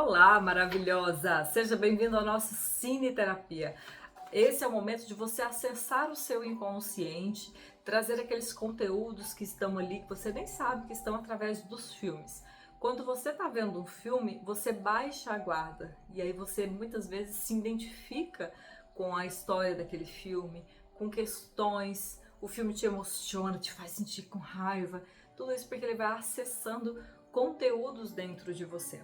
Olá, maravilhosa! Seja bem-vindo ao nosso Cine Terapia. Esse é o momento de você acessar o seu inconsciente, trazer aqueles conteúdos que estão ali, que você nem sabe que estão através dos filmes. Quando você está vendo um filme, você baixa a guarda e aí você muitas vezes se identifica com a história daquele filme, com questões, o filme te emociona, te faz sentir com raiva, tudo isso porque ele vai acessando conteúdos dentro de você.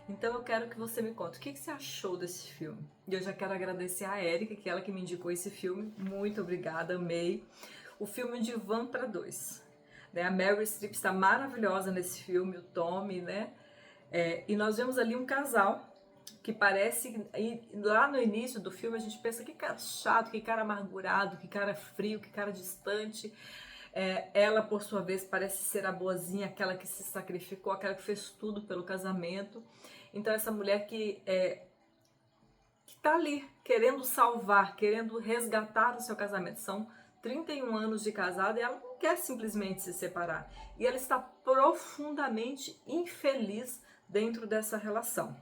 Então eu quero que você me conte o que você achou desse filme. E eu já quero agradecer a Érica, que é ela que me indicou esse filme. Muito obrigada, amei. O filme De Van para Dois. Né? A Meryl Streep está maravilhosa nesse filme, o Tommy, né? E nós vemos ali um casal que parece, e lá no início do filme a gente pensa que cara chato, que cara amargurado, que cara frio, que cara distante. Ela, por sua vez, parece ser a boazinha, aquela que se sacrificou, aquela que fez tudo pelo casamento. Então essa mulher que tá ali querendo salvar, querendo resgatar o seu casamento. São 31 anos de casada e ela não quer simplesmente se separar. E ela está profundamente infeliz dentro dessa relação.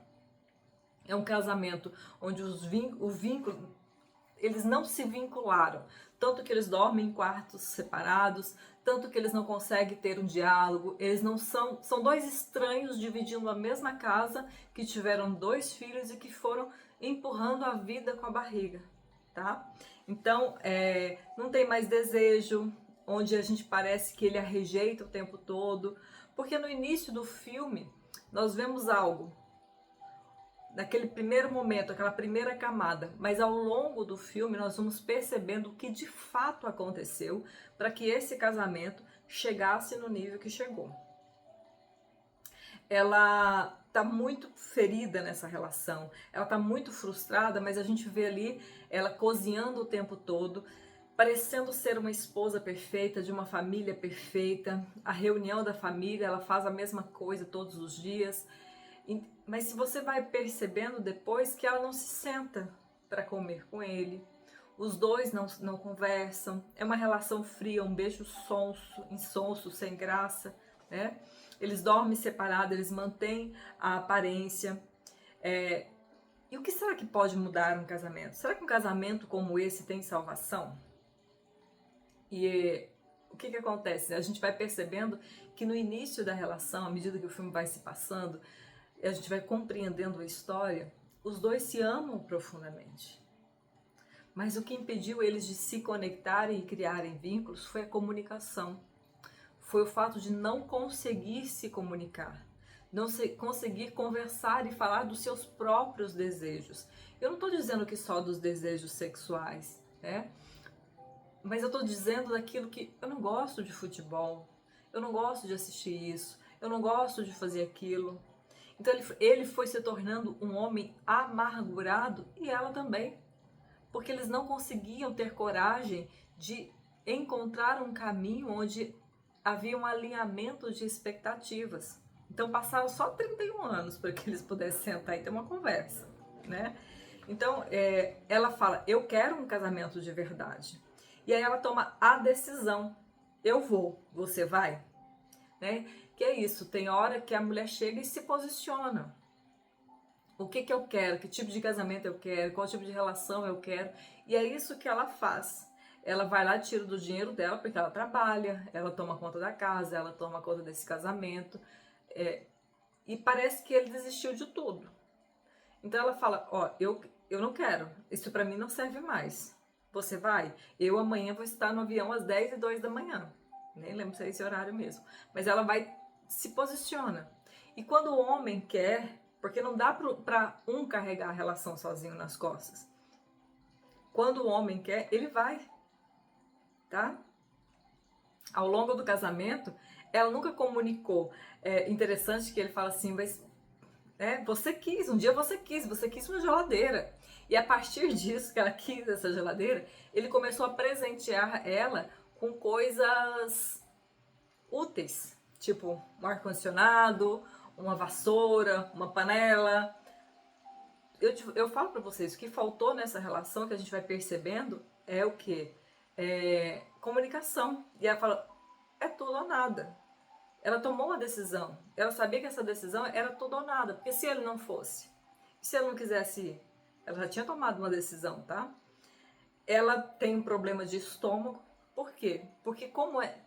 É um casamento onde o vínculo, eles não se vincularam, tanto que eles dormem em quartos separados, tanto que eles não conseguem ter um diálogo, eles não são dois estranhos dividindo a mesma casa, que tiveram 2 filhos e que foram empurrando a vida com a barriga, tá? Então, não tem mais desejo, onde a gente parece que ele a rejeita o tempo todo, porque no início do filme nós vemos algo, naquele primeiro momento, aquela primeira camada, mas ao longo do filme nós vamos percebendo o que de fato aconteceu para que esse casamento chegasse no nível que chegou. Ela tá muito ferida nessa relação, ela tá muito frustrada, mas a gente vê ali ela cozinhando o tempo todo, parecendo ser uma esposa perfeita, de uma família perfeita. A reunião da família, ela faz a mesma coisa todos os dias. Mas se você vai percebendo depois que ela não se senta para comer com ele, os dois não conversam, é uma relação fria, um beijo sonso, insonso, sem graça, né? Eles dormem separados, eles mantêm a aparência. E o que será que pode mudar um casamento? Será que um casamento como esse tem salvação? E o que acontece? A gente vai percebendo que no início da relação, à medida que o filme vai se passando, a gente vai compreendendo a história, os dois se amam profundamente. Mas o que impediu eles de se conectarem e criarem vínculos foi a comunicação. Foi o fato de não conseguir se comunicar, não conseguir conversar e falar dos seus próprios desejos. Eu não estou dizendo que só dos desejos sexuais, né? Mas eu estou dizendo daquilo que eu não gosto de futebol, eu não gosto de assistir isso, eu não gosto de fazer aquilo. Então ele foi se tornando um homem amargurado e ela também, porque eles não conseguiam ter coragem de encontrar um caminho onde havia um alinhamento de expectativas. Então passaram só 31 anos para que eles pudessem sentar e ter uma conversa, né? Então ela fala, eu quero um casamento de verdade. E aí ela toma a decisão, eu vou, você vai? Né? Que é isso, tem hora que a mulher chega e se posiciona. O que eu quero, que tipo de casamento eu quero, qual tipo de relação eu quero. E é isso que ela faz. Ela vai lá, tira do dinheiro dela, porque ela trabalha, ela toma conta da casa, ela toma conta desse casamento. E parece que ele desistiu de tudo. Então ela fala, ó, eu não quero, isso pra mim não serve mais. Você vai? Eu amanhã vou estar no avião às 10h02 da manhã. Nem lembro se é esse horário mesmo. Mas ela vai, se posiciona. E quando o homem quer, porque não dá para um carregar a relação sozinho nas costas. Quando o homem quer, ele vai. Tá? Ao longo do casamento, ela nunca comunicou. É interessante que ele fala assim, mas você quis, um dia você quis uma geladeira. E a partir disso que ela quis essa geladeira, ele começou a presentear ela com coisas úteis, tipo um ar-condicionado, uma vassoura, uma panela. Eu falo para vocês, o que faltou nessa relação que a gente vai percebendo é o quê? Comunicação. E ela fala, é tudo ou nada. Ela tomou uma decisão. Ela sabia que essa decisão era tudo ou nada. Porque se ele não fosse, se ele não quisesse ir, ela já tinha tomado uma decisão, tá? Ela tem um problema de estômago. Por quê? Porque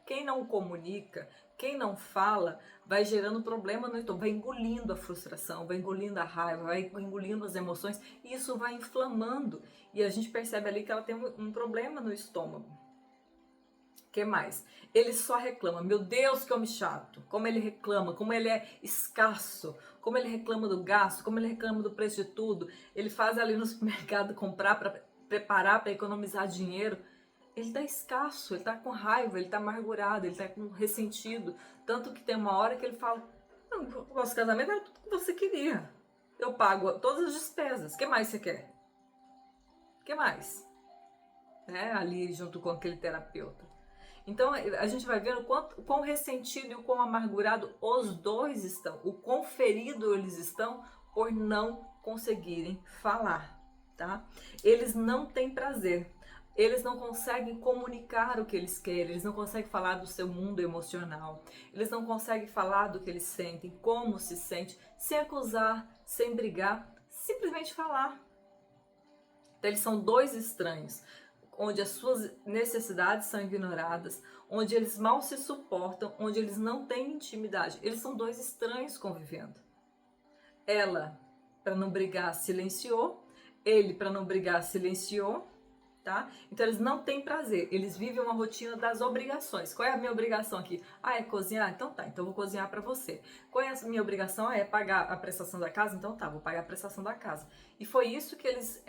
quem não comunica, quem não fala, vai gerando problema no estômago, vai engolindo a frustração, vai engolindo a raiva, vai engolindo as emoções, e isso vai inflamando. E a gente percebe ali que ela tem um problema no estômago. O que mais? Ele só reclama. Meu Deus, que homem chato. Como ele reclama, como ele é escasso, como ele reclama do gasto, como ele reclama do preço de tudo. Ele faz ali no supermercado comprar para preparar para economizar dinheiro. Ele tá escasso, ele tá com raiva, ele tá amargurado, ele tá com ressentido. Tanto que tem uma hora que ele fala: não, o nosso casamento era tudo que você queria. Eu pago todas as despesas. O que mais você quer? O que mais? Né? Ali junto com aquele terapeuta. Então a gente vai vendo o quão ressentido e o quão amargurado os dois estão, o quão ferido eles estão por não conseguirem falar, tá? Eles não têm prazer, eles não conseguem comunicar o que eles querem, eles não conseguem falar do seu mundo emocional, eles não conseguem falar do que eles sentem, como se sente, sem acusar, sem brigar, simplesmente falar. Então eles são dois estranhos, onde as suas necessidades são ignoradas, onde eles mal se suportam, onde eles não têm intimidade. Eles são dois estranhos convivendo. Ela, para não brigar, silenciou. Ele, para não brigar, silenciou. Tá? Então eles não têm prazer, eles vivem uma rotina das obrigações. Qual é a minha obrigação aqui? É cozinhar? Então tá, então eu vou cozinhar para você. Qual é a minha obrigação? É pagar a prestação da casa? Então tá, vou pagar a prestação da casa. E foi isso que eles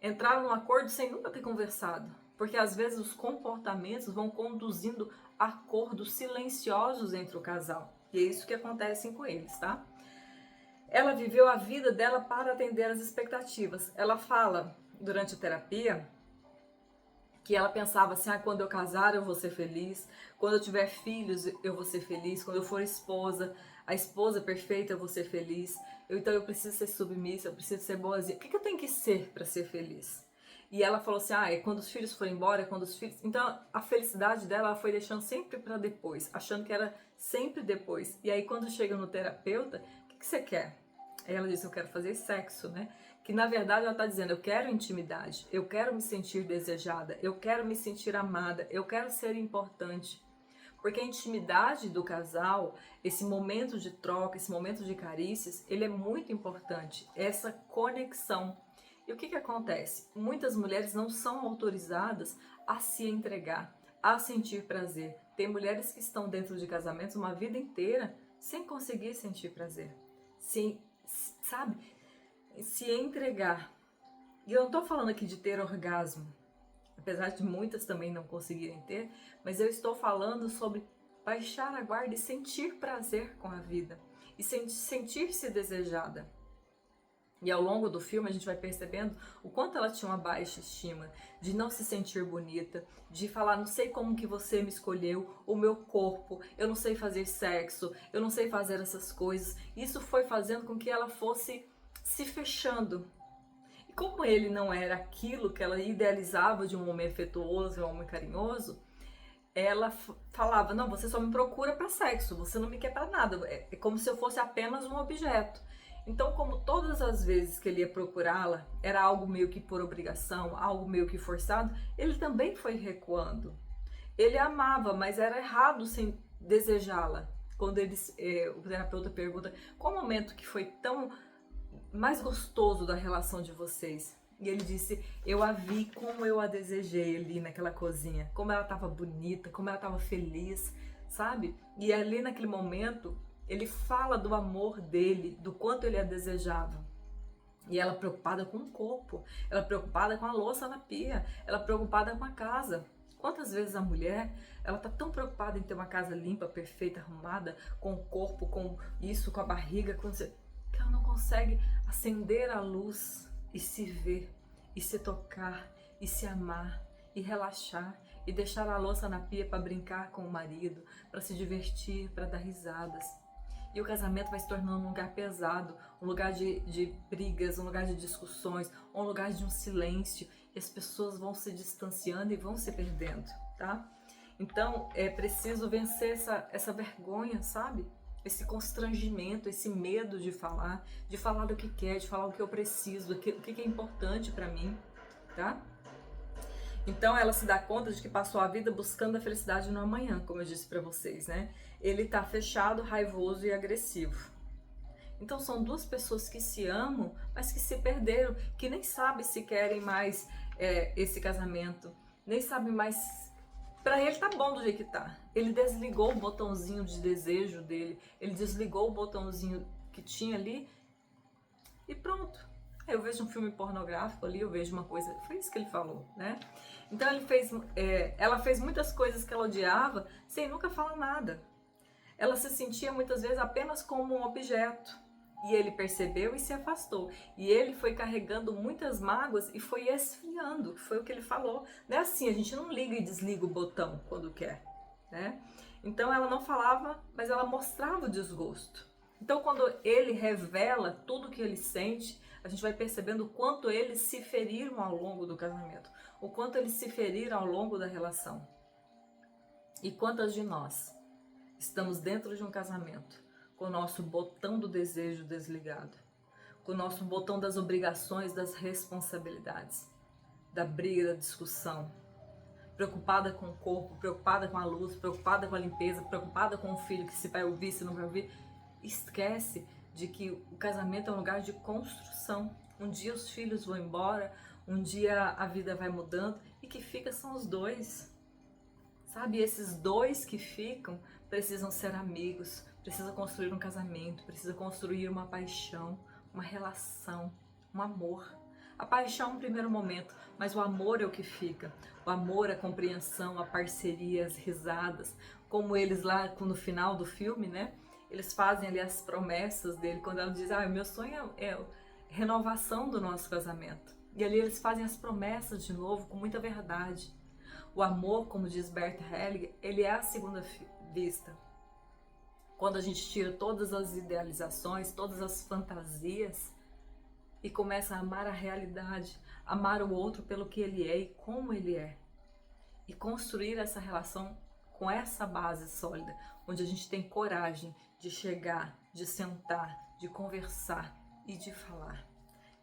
entraram num acordo sem nunca ter conversado. Porque às vezes os comportamentos vão conduzindo a acordos silenciosos entre o casal. E é isso que acontece com eles, tá? Ela viveu a vida dela para atender às expectativas. Ela fala durante a terapia que ela pensava assim: quando eu casar eu vou ser feliz, quando eu tiver filhos eu vou ser feliz, quando eu for esposa, a esposa perfeita eu vou ser feliz, então eu preciso ser submissa, eu preciso ser boazinha. O que eu tenho que ser para ser feliz? E ela falou assim: é quando os filhos forem embora, é quando os filhos... Então a felicidade dela ela foi deixando sempre para depois, achando que era sempre depois. E aí quando chega no terapeuta: o que você quer? Aí ela disse: eu quero fazer sexo, né? Que na verdade ela está dizendo: eu quero intimidade, eu quero me sentir desejada, eu quero me sentir amada, eu quero ser importante. Porque a intimidade do casal, esse momento de troca, esse momento de carícias, ele é muito importante, essa conexão. E o que acontece? Muitas mulheres não são autorizadas a se entregar, a sentir prazer. Tem mulheres que estão dentro de casamentos uma vida inteira sem conseguir sentir prazer, sabe? Se entregar. E eu não estou falando aqui de ter orgasmo, apesar de muitas também não conseguirem ter, mas eu estou falando sobre baixar a guarda e sentir prazer com a vida e sentir-se desejada. E ao longo do filme a gente vai percebendo o quanto ela tinha uma baixa estima, de não se sentir bonita, de falar: não sei como que você me escolheu, o meu corpo, eu não sei fazer sexo, eu não sei fazer essas coisas. Isso foi fazendo com que ela fosse se fechando. E como ele não era aquilo que ela idealizava de um homem afetuoso, um homem carinhoso, ela falava: não, você só me procura para sexo, você não me quer para nada, é como se eu fosse apenas um objeto. Então, como todas as vezes que ele ia procurá-la era algo meio que por obrigação, algo meio que forçado, ele também foi recuando. Ele a amava, mas era errado sem desejá-la. Quando o terapeuta pergunta: qual momento que foi tão mais gostoso da relação de vocês? E ele disse: eu a vi como eu a desejei ali naquela cozinha, como ela estava bonita, como ela estava feliz, sabe? E ali naquele momento ele fala do amor dele, do quanto ele a desejava. E ela preocupada com o corpo, ela preocupada com a louça na pia, ela preocupada com a casa. Quantas vezes a mulher, ela tá tão preocupada em ter uma casa limpa, perfeita, arrumada, com o corpo, com isso, com a barriga, que ela não consegue acender a luz e se ver, e se tocar, e se amar, e relaxar, e deixar a louça na pia para brincar com o marido, para se divertir, para dar risadas. E o casamento vai se tornando um lugar pesado, um lugar de brigas, um lugar de discussões, um lugar de um silêncio. E as pessoas vão se distanciando e vão se perdendo, tá? Então é preciso vencer essa vergonha, sabe? Esse constrangimento, esse medo de falar do que quer, de falar o que eu preciso, o que é importante para mim, tá? Então ela se dá conta de que passou a vida buscando a felicidade no amanhã, como eu disse para vocês, né? Ele tá fechado, raivoso e agressivo. Então são duas pessoas que se amam, mas que se perderam, que nem sabem se querem mais esse casamento, nem sabem mais. Pra ele tá bom do jeito que tá. Ele desligou o botãozinho de desejo dele, ele desligou o botãozinho que tinha ali e pronto. Aí eu vejo um filme pornográfico ali, eu vejo uma coisa. Foi isso que ele falou, né? Então ela fez muitas coisas que ela odiava sem nunca falar nada. Ela se sentia muitas vezes apenas como um objeto. E ele percebeu e se afastou. E ele foi carregando muitas mágoas e foi esfriando, foi o que ele falou. Não é assim, a gente não liga e desliga o botão quando quer, né? Então ela não falava, mas ela mostrava o desgosto. Então quando ele revela tudo que ele sente, a gente vai percebendo o quanto eles se feriram ao longo do casamento, o quanto eles se feriram ao longo da relação. E quantas de nós estamos dentro de um casamento com o nosso botão do desejo desligado, com o nosso botão das obrigações, das responsabilidades, da briga, da discussão, preocupada com o corpo, preocupada com a luz, preocupada com a limpeza, preocupada com o filho, que se vai ouvir, se não vai ouvir. Esquece de que o casamento é um lugar de construção. Um dia os filhos vão embora, um dia a vida vai mudando e que fica são os dois. Sabe, esses dois que ficam precisam ser amigos, precisam construir um casamento, precisam construir uma paixão, uma relação, um amor. A paixão é um primeiro momento, mas o amor é o que fica. O amor, a compreensão, a parceria, as risadas, como eles lá no final do filme, né? Eles fazem ali as promessas dele, quando ela diz, meu sonho é renovação do nosso casamento. E ali eles fazem as promessas de novo, com muita verdade. O amor, como diz Bert Hellinger, ele é a segunda vista. Quando a gente tira todas as idealizações, todas as fantasias e começa a amar a realidade, amar o outro pelo que ele é e como ele é. E construir essa relação com essa base sólida, onde a gente tem coragem de chegar, de sentar, de conversar e de falar.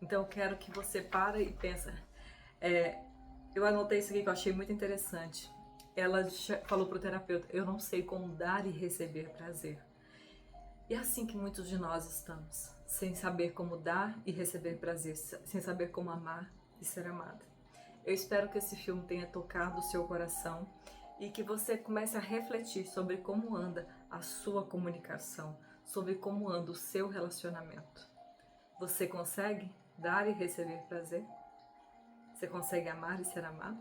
Então eu quero que você pare e pense. Eu anotei isso aqui que eu achei muito interessante. Ela falou para o terapeuta, eu não sei como dar e receber prazer. E é assim que muitos de nós estamos, sem saber como dar e receber prazer, sem saber como amar e ser amada. Eu espero que esse filme tenha tocado o seu coração e que você comece a refletir sobre como anda a sua comunicação, sobre como anda o seu relacionamento. Você consegue dar e receber prazer? Você consegue amar e ser amado?